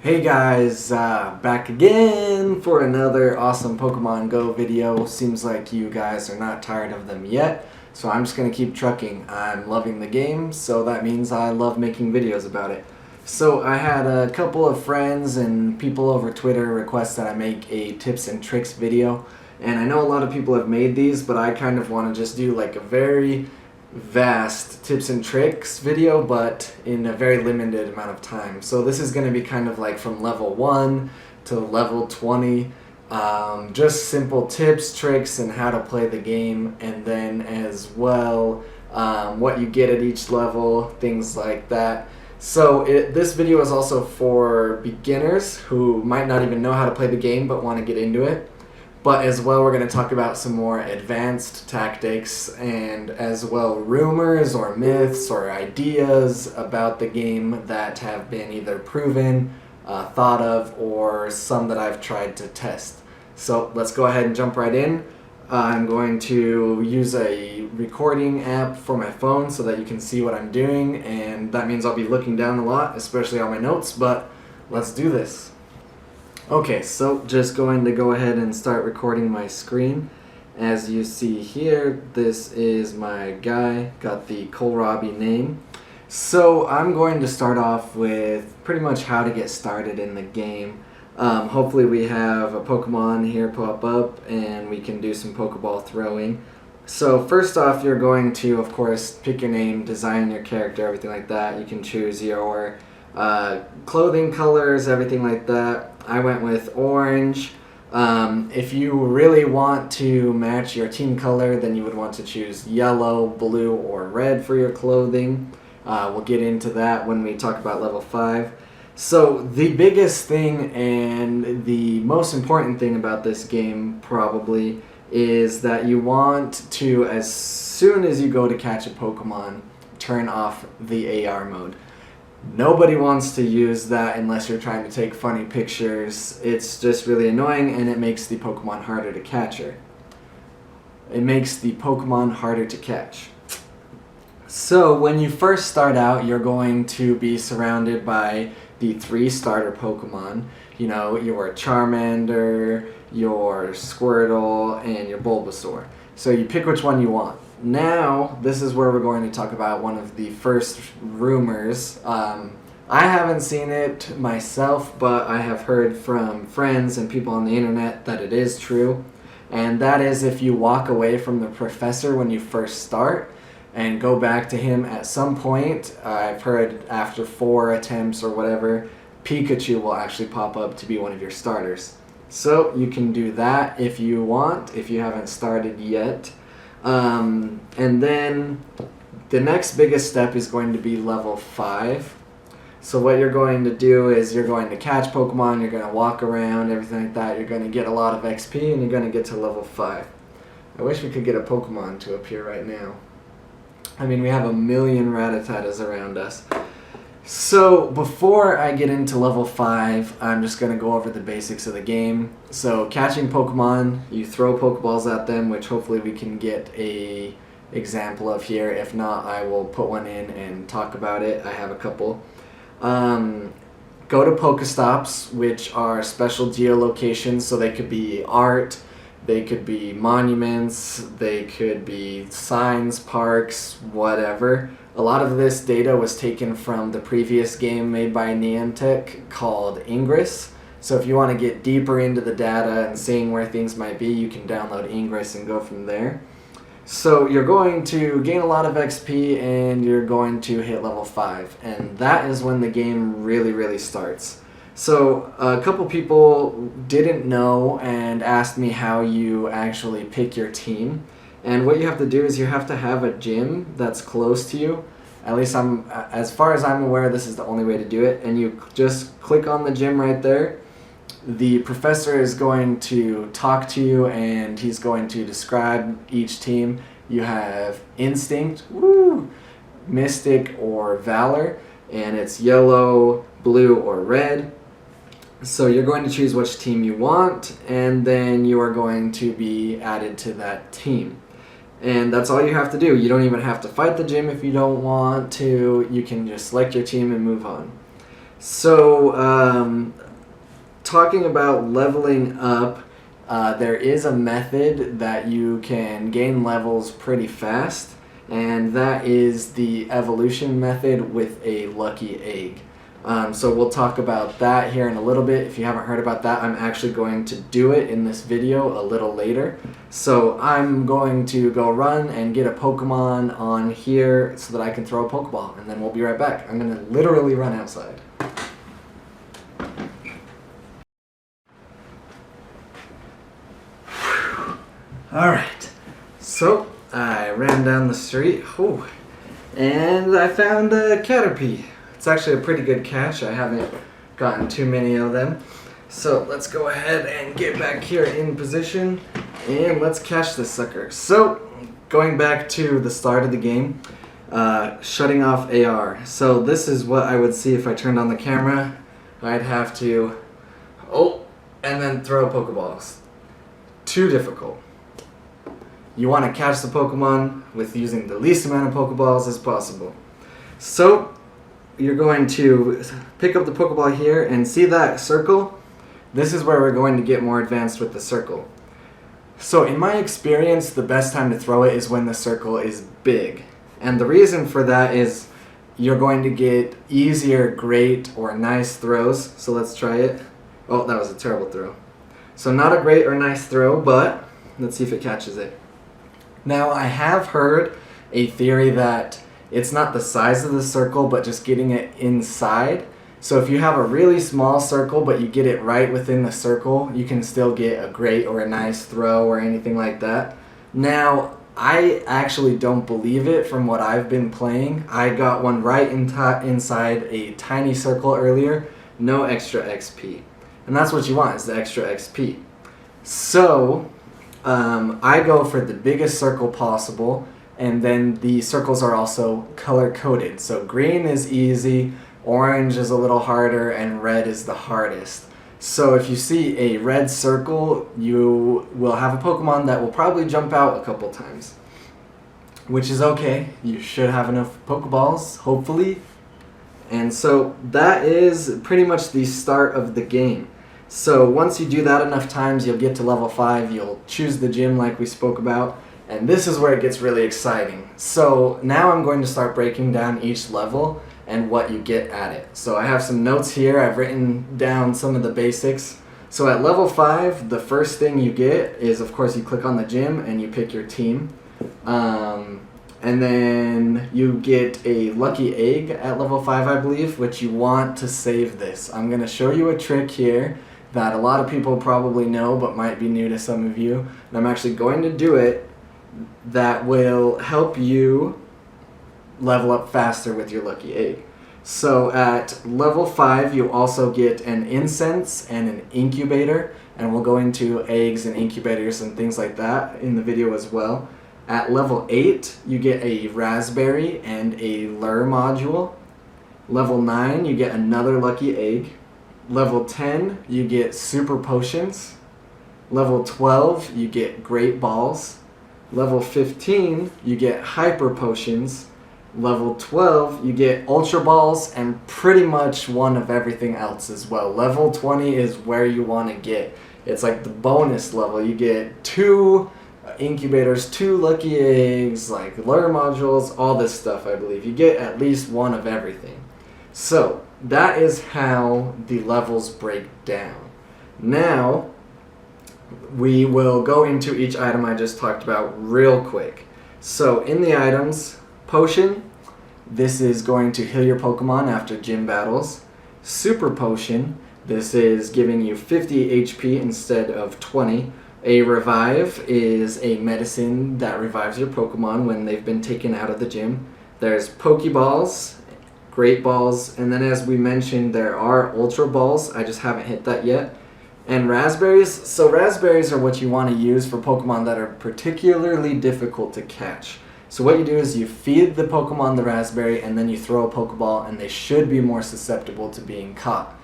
Hey guys, back again for another awesome Pokemon Go video. Seems like you guys are not tired of them yet, so I'm just going to keep trucking. I'm loving the game, so that means I love making videos about it. So I had a couple of friends and people over Twitter request that I make a tips and tricks video, and I know a lot of people have made these, but I kind of want to just do like a very vast tips and tricks video, but in a very limited amount of time. So this is going to be kind of like from level 1 to level 20, just simple tips, tricks, and how to play the game, and then as well what you get at each level, things like that. So this video is also for beginners who might not even know how to play the game but want to get into it. But as well, we're going to talk about some more advanced tactics and as well rumors or myths or ideas about the game that have been either proven, thought of, or some that I've tried to test. So let's go ahead and jump right in. I'm going to use a recording app for my phone so that you can see what I'm doing, and that means I'll be looking down a lot, especially on my notes, but let's do this. Okay, so just going to go ahead and start recording my screen. As you see here, this is my guy, got the Kohlrabi name. So I'm going to start off with pretty much how to get started in the game. Hopefully we have a Pokemon here pop up and we can do some Pokeball throwing. So first off, you're going to, of course, pick your name, design your character, everything like that. You can choose your clothing colors, everything like that. I went with orange. If you really want to match your team color, then you would want to choose yellow, blue, or red for your clothing. We'll get into that when we talk about level 5. So the biggest thing and the most important thing about this game probably is that you want to, as soon as you go to catch a Pokemon, turn off the AR mode. Nobody wants to use that unless you're trying to take funny pictures. It's just really annoying, and it makes the Pokemon harder to catch. So when you first start out, you're going to be surrounded by the 3 starter Pokemon. You know, your Charmander, your Squirtle, and your Bulbasaur. So you pick which one you want. Now, this is where we're going to talk about one of the first rumors. I haven't seen it myself, but I have heard from friends and people on the internet that it is true. And that is if you walk away from the professor when you first start and go back to him at some point, I've heard after 4 attempts or whatever, Pikachu will actually pop up to be one of your starters. So you can do that if you want, if you haven't started yet. And then the next biggest step is going to be level 5. So what you're going to do is you're going to catch Pokemon, you're going to walk around, everything like that. You're going to get a lot of XP and you're going to get to level 5. I wish we could get a Pokemon to appear right now. I mean, we have a million Rattatas around us. So before I get into level 5, I'm just going to go over the basics of the game. So catching Pokemon, you throw Pokeballs at them, which hopefully we can get a example of here. If not, I will put one in and talk about it. I have a couple. Go to Pokestops, which are special geolocations, so they could be art, they could be monuments, they could be signs, parks, whatever. A lot of this data was taken from the previous game made by Niantic called Ingress. So if you want to get deeper into the data and seeing where things might be, you can download Ingress and go from there. So you're going to gain a lot of XP and you're going to hit level 5. And that is when the game really starts. So a couple people didn't know and asked me how you actually pick your team. And what you have to do is you have to have a gym that's close to you. At least as far as I'm aware, this is the only way to do it. And you just click on the gym right there. The professor is going to talk to you and he's going to describe each team. You have Instinct, Mystic, or Valor. And it's yellow, blue, or red. So you're going to choose which team you want, and then you are going to be added to that team. And that's all you have to do. You don't even have to fight the gym if you don't want to. You can just select your team and move on. So, talking about leveling up, there is a method that you can gain levels pretty fast, and that is the evolution method with a lucky egg. So we'll talk about that here in a little bit. If you haven't heard about that, I'm actually going to do it in this video a little later. So I'm going to go run and get a Pokemon on here so that I can throw a Pokeball, and then we'll be right back. I'm going to literally run outside. Alright, so I ran down the street, and I found a Caterpie. It's actually a pretty good catch. I haven't gotten too many of them. So let's go ahead and get back here in position, and let's catch this sucker. So, going back to the start of the game, shutting off AR. So this is what I would see if I turned on the camera. I'd have to, and then throw Pokeballs. Too difficult. You want to catch the Pokemon with using the least amount of Pokeballs as possible. So, you're going to pick up the Pokeball here and see that circle? This is where we're going to get more advanced with the circle. So in my experience, the best time to throw it is when the circle is big. And the reason for that is you're going to get easier, great, or nice throws. So let's try it. Oh, that was a terrible throw. So not a great or nice throw, but let's see if it catches it. Now I have heard a theory that it's not the size of the circle, but just getting it inside. So if you have a really small circle, but you get it right within the circle, you can still get a great or a nice throw or anything like that. Now, I actually don't believe it from what I've been playing. I got one right inside a tiny circle earlier, no extra XP. And that's what you want, is the extra XP. So, I go for the biggest circle possible, and then the circles are also color-coded. So green is easy, orange is a little harder, and red is the hardest. So if you see a red circle, you will have a Pokemon that will probably jump out a couple times. Which is okay. You should have enough Pokeballs, hopefully. And so that is pretty much the start of the game. So once you do that enough times, you'll get to level 5, you'll choose the gym like we spoke about, and this is where it gets really exciting. So now I'm going to start breaking down each level and what you get at it. So I have some notes here. I've written down some of the basics. So at level 5, the first thing you get is, of course, you click on the gym and you pick your team. And then you get a lucky egg at level 5, I believe, which you want to save this. I'm going to show you a trick here that a lot of people probably know but might be new to some of you. And I'm actually going to do it that will help you level up faster with your lucky egg. So at level 5, you also get an incense and an incubator, and we'll go into eggs and incubators and things like that in the video as well. At level 8, you get a raspberry and a lure module. Level 9, you get another lucky egg. Level 10, you get super potions. Level 12, you get great balls. Level 15, you get hyper potions. Level 12, you get ultra balls and pretty much one of everything else as well. Level 20 is where you want to get. It's like the bonus level. You get 2 incubators, 2 lucky eggs, like lure modules, all this stuff, I believe. You get at least one of everything. So that is how the levels break down. Now, we will go into each item I just talked about real quick. So in the items, Potion, this is going to heal your Pokemon after gym battles. Super Potion, this is giving you 50 HP instead of 20. A Revive is a medicine that revives your Pokemon when they've been taken out of the gym. There's Pokeballs, Great Balls, and then as we mentioned, there are Ultra Balls. I just haven't hit that yet. And Raspberries. So Raspberries are what you want to use for Pokemon that are particularly difficult to catch. So what you do is you feed the Pokemon the Raspberry and then you throw a Pokeball, and they should be more susceptible to being caught.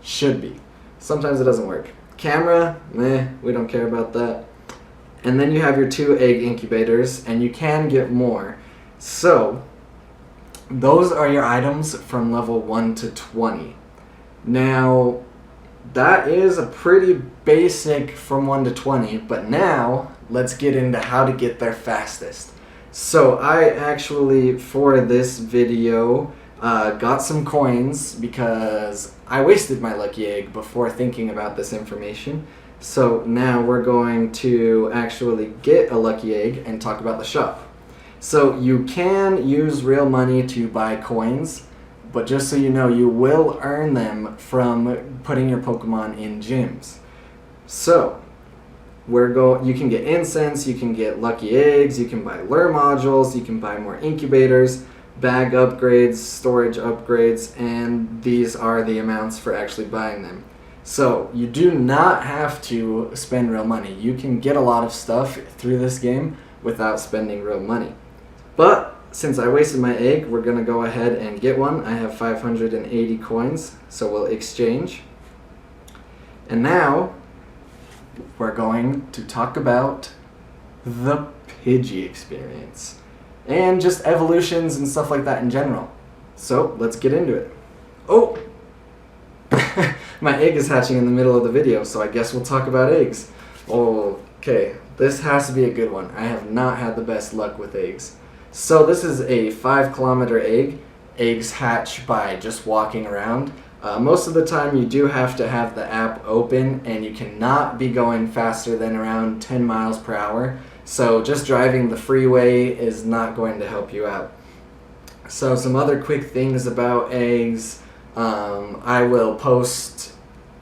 Should be. Sometimes it doesn't work. Camera, we don't care about that. And then you have your 2 egg incubators, and you can get more. So those are your items from level 1 to 20. Now, that is a pretty basic from 1 to 20, but now let's get into how to get there fastest. So I actually, for this video, got some coins because I wasted my lucky egg before thinking about this information. So now we're going to actually get a lucky egg and talk about the shop. So you can use real money to buy coins, but just so you know, you will earn them from putting your Pokemon in gyms. So you can get incense, you can get lucky eggs, you can buy lure modules, you can buy more incubators, bag upgrades, storage upgrades, and these are the amounts for actually buying them. So you do not have to spend real money. You can get a lot of stuff through this game without spending real money. But since I wasted my egg, we're going to go ahead and get one. I have 580 coins, so we'll exchange. And now we're going to talk about the Pidgey experience and just evolutions and stuff like that in general. So let's get into it. Oh! My egg is hatching in the middle of the video, so I guess we'll talk about eggs. Okay, this has to be a good one. I have not had the best luck with eggs. So this is a 5-kilometer egg. Eggs hatch by just walking around. Most of the time you do have to have the app open, and you cannot be going faster than around 10 miles per hour. So just driving the freeway is not going to help you out. So some other quick things about eggs. I will post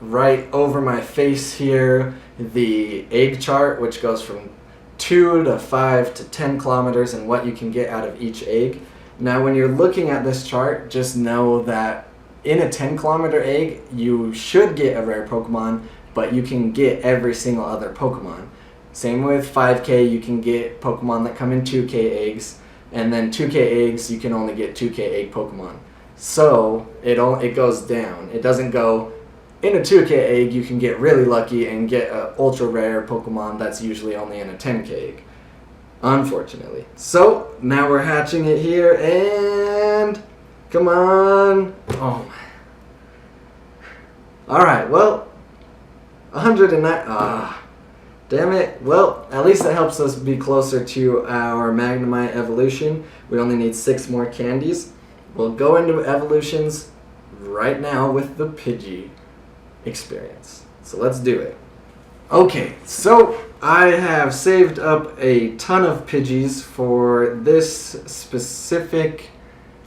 right over my face here the egg chart, which goes from 2 to 5 to 10 kilometers and what you can get out of each egg. Now when you're looking at this chart, just know that in a 10-kilometer egg, you should get a rare Pokemon, but you can get every single other Pokemon. Same with 5K, you can get Pokemon that come in 2K eggs, and then 2K eggs, you can only get 2K egg Pokemon. So it goes down. It doesn't go, in a 2K egg, you can get really lucky and get an ultra rare Pokemon that's usually only in a 10K egg. Unfortunately. So now we're hatching it here, and come on. Oh my. Alright, well, 109. Damn it. Well, at least it helps us be closer to our Magnemite evolution. We only need 6 more candies. We'll go into evolutions right now with the Pidgey experience. So let's do it. Okay, so I have saved up a ton of Pidgeys for this specific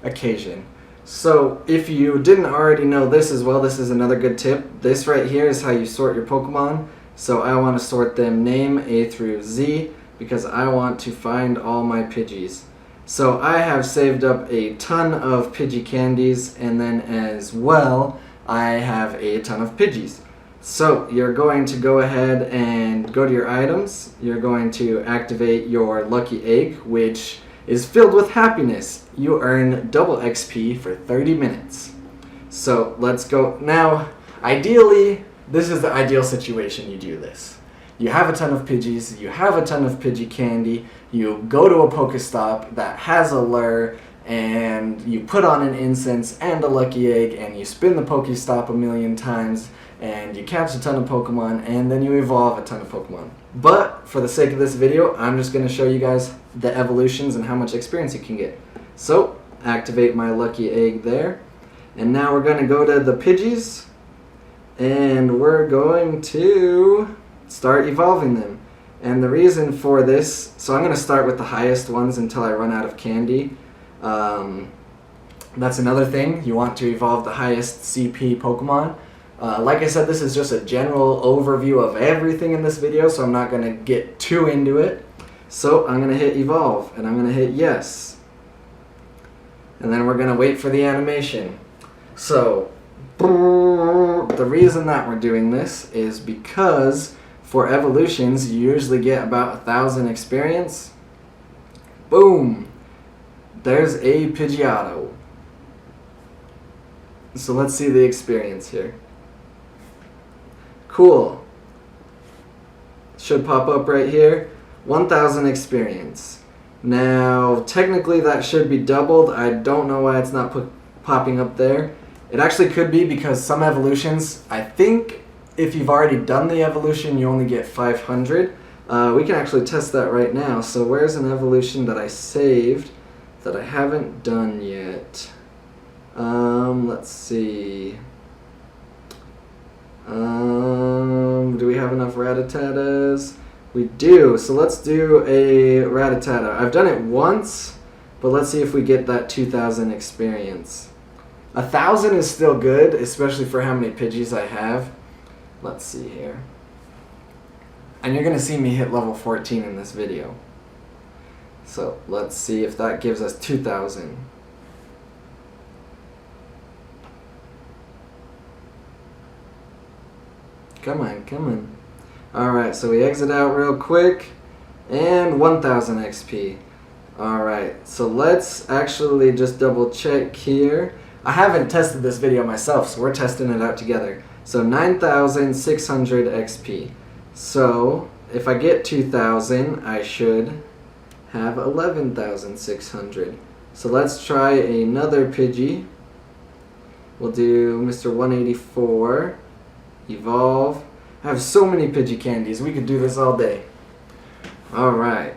occasion. So if you didn't already know this as well, this is another good tip. This right here is how you sort your Pokemon. So I want to sort them name A through Z because I want to find all my Pidgeys. So I have saved up a ton of Pidgey candies, and then as well I have a ton of Pidgeys. So you're going to go ahead and go to your items. You're going to activate your lucky egg, which is filled with happiness. You earn double XP for 30 minutes. So let's go. Now, ideally, this is the ideal situation you do this. You have a ton of Pidgeys, you have a ton of Pidgey candy, you go to a Pokestop that has a lure, and you put on an incense and a lucky egg, and you spin the Pokestop a million times, and you catch a ton of Pokemon, and then you evolve a ton of Pokemon. But for the sake of this video, I'm just going to show you guys the evolutions and how much experience you can get. So, activate my lucky egg there. And now we're going to go to the Pidgeys, and we're going to start evolving them. And the reason for this, so I'm going to start with the highest ones until I run out of candy. That's another thing, you want to evolve the highest CP Pokemon. Like I said, this is just a general overview of everything in this video, so I'm not going to get too into it. So I'm going to hit evolve, and I'm going to hit yes. And then we're going to wait for the animation. So, the reason that we're doing this is because for evolutions, you usually get about 1,000 experience. Boom! There's a Pidgeotto. So let's see the experience here. Cool. Should pop up right here. 1,000 experience. Now, technically that should be doubled. I don't know why it's not popping up there. It actually could be because some evolutions, I think if you've already done the evolution, you only get 500. We can actually test that right now. So where's an evolution that I saved that I haven't done yet? Let's see. Do we have enough Ratatatas? We do. So let's do a Rattata. I've done it once, but let's see if we get that 2,000 experience. 1,000 is still good, especially for how many Pidgeys I have. Let's see here. And you're going to see me hit level 14 in this video. So let's see if that gives us 2,000. Come on, come on. Alright, so we exit out real quick. And 1,000 XP. Alright, so let's actually just double check here. I haven't tested this video myself, so we're testing it out together. So 9,600 XP. So if I get 2,000, I should have 11,600. So let's try another Pidgey. We'll do Mr. 184. Evolve. I have so many Pidgey candies. We could do this all day. Alright.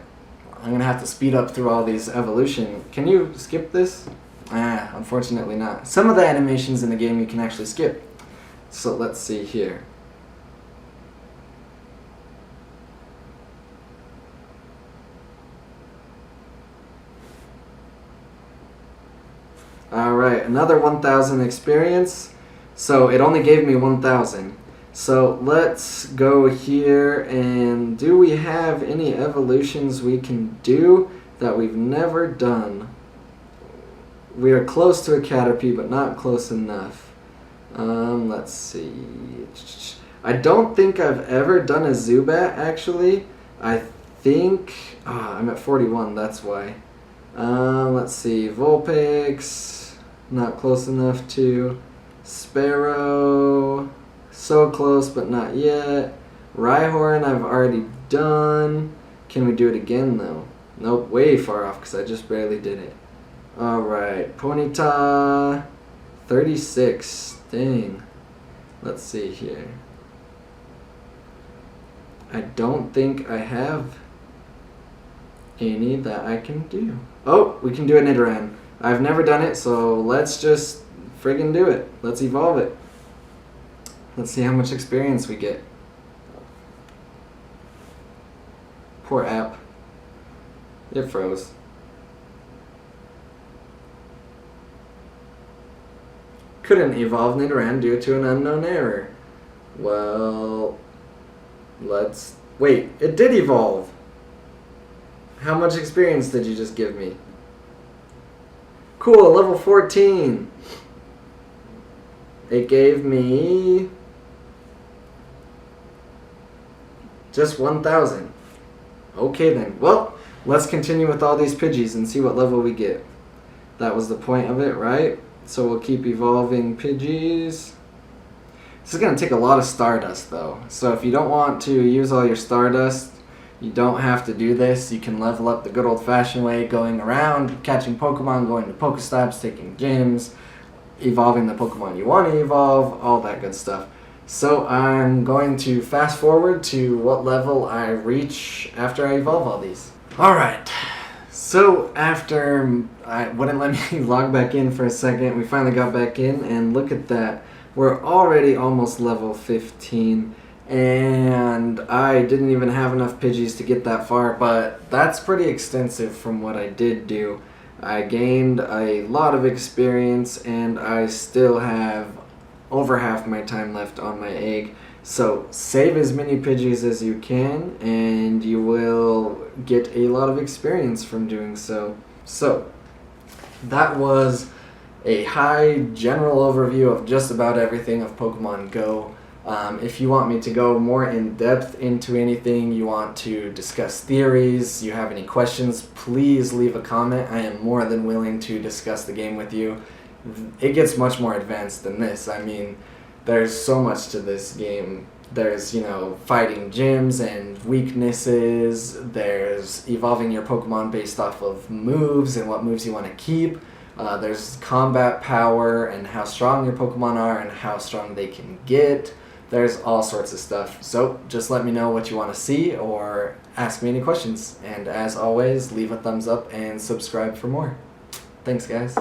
I'm going to have to speed up through all these evolution. Can you skip this? Unfortunately not. Some of the animations in the game you can actually skip. So let's see here. Alright, another 1,000 experience. So it only gave me 1,000. So let's go here, and do we have any evolutions we can do that we've never done? We are close to a Caterpie, but not close enough. Let's see. I don't think I've ever done a Zubat, actually. I think... I'm at 41, that's why. Let's see. Vulpix, not close enough to. Sparrow, so close, but not yet. Rhyhorn, I've already done. Can we do it again, though? Nope, way far off, because I just barely did it. Alright, Ponyta, 36. Dang. Let's see here. I don't think I have any that I can do. Oh, we can do an Nidoran. I've never done it, so let's just friggin' do it. Let's evolve it. Let's see how much experience we get. Poor app. It froze. Couldn't evolve Nidoran due to an unknown error. Well, let's... Wait, it did evolve! How much experience did you just give me? Cool, level 14! It gave me... just 1,000. Okay then. Well, let's continue with all these Pidgeys and see what level we get. That was the point of it, right? So we'll keep evolving Pidgeys. This is going to take a lot of Stardust though. So if you don't want to use all your Stardust, you don't have to do this. You can level up the good old-fashioned way, going around, catching Pokemon, going to Pokestops, taking gyms, evolving the Pokemon you want to evolve, all that good stuff. So I'm going to fast forward to what level I reach after I evolve all these. Alright, so after I wouldn't let me log back in for a second, we finally got back in, and look at that. We're already almost level 15, and I didn't even have enough Pidgeys to get that far, but that's pretty extensive from what I did do. I gained a lot of experience, and I still have over half my time left on my egg. So save as many Pidgeys as you can, and you will get a lot of experience from doing so. So that was a high general overview of just about everything of Pokemon Go. If you want me to go more in depth into anything, you want to discuss theories, you have any questions, please leave a comment. I am more than willing to discuss the game with you. It gets much more advanced than this. I mean, there's so much to this game. There's, you know, fighting gyms and weaknesses. There's evolving your Pokemon based off of moves and what moves you want to keep. There's combat power and how strong your Pokemon are and how strong they can get. There's all sorts of stuff. So just let me know what you want to see or ask me any questions. And as always, leave a thumbs up and subscribe for more. Thanks, guys.